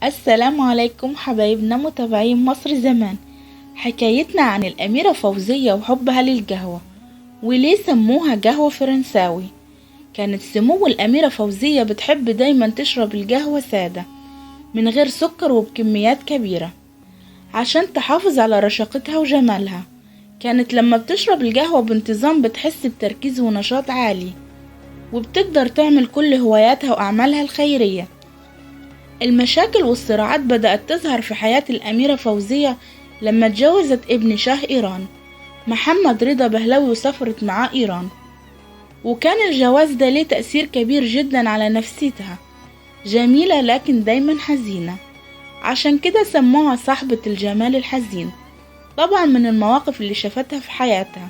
السلام عليكم حبايبنا متابعين مصر زمان. حكايتنا عن الأميرة فوزية وحبها للقهوة وليه سموها قهوة فرنساوي. كانت سمو الأميرة فوزية بتحب دايما تشرب القهوة سادة من غير سكر وبكميات كبيرة عشان تحافظ على رشاقتها وجمالها. كانت لما بتشرب القهوة بانتظام بتحس بتركيز ونشاط عالي وبتقدر تعمل كل هواياتها وأعمالها الخيرية. المشاكل والصراعات بدأت تظهر في حياة الأميرة فوزية لما اتجوزت ابن شاه إيران محمد رضا بهلوي وسافرت معاه إيران، وكان الجواز ده ليه تأثير كبير جدا على نفسيتها، جميلة لكن دايما حزينة، عشان كده سموها صاحبة الجمال الحزين. طبعا من المواقف اللي شافتها في حياتها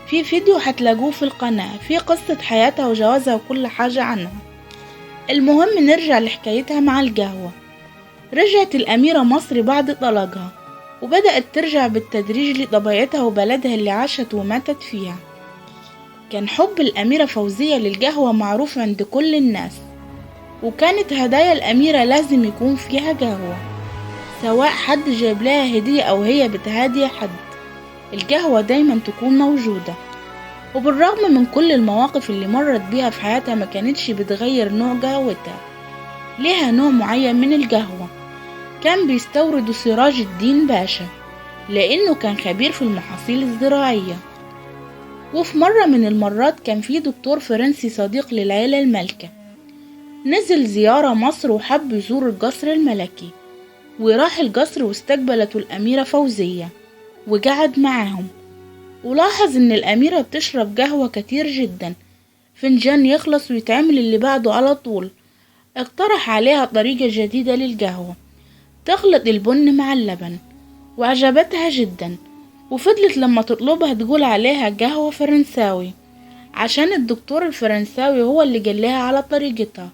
في فيديو هتلاقوه في القناة في قصة حياتها وجوازها وكل حاجة عنها. المهم نرجع لحكايتها مع القهوة. رجعت الأميرة مصر بعد طلاقها وبدأت ترجع بالتدريج لطبيعتها وبلدها اللي عاشت وماتت فيها. كان حب الأميرة فوزية للقهوة معروف عند كل الناس، وكانت هدايا الأميرة لازم يكون فيها قهوة، سواء حد جايب لها هدية أو هي بتهادي حد، القهوة دايما تكون موجودة. وبالرغم من كل المواقف اللي مرت بيها في حياتها ما كانتش بتغير نوع قهوتها، ليها نوع معين من القهوة كان بيستورد سراج الدين باشا لأنه كان خبير في المحاصيل الزراعية. وفي مرة من المرات كان في دكتور فرنسي صديق للعيلة المالكة نزل زيارة مصر وحب يزور القصر الملكي، وراح القصر واستقبلته الأميرة فوزية وقعد معاهم، ولاحظ ان الأميرة بتشرب قهوة كتير جدا، فنجان يخلص ويتعمل اللي بعده على طول. اقترح عليها طريقة جديدة للقهوة، تخلط البن مع اللبن، وعجبتها جدا، وفضلت لما تطلبها تقول عليها قهوة فرنساوي عشان الدكتور الفرنساوي هو اللي قالها على طريقتها.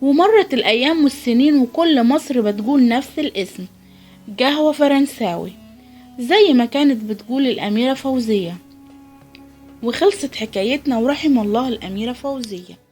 ومرت الأيام والسنين وكل مصر بتقول نفس الاسم، قهوة فرنساوي، زي ما كانت بتقول الأميرة فوزية. وخلصت حكايتنا ورحم الله الأميرة فوزية.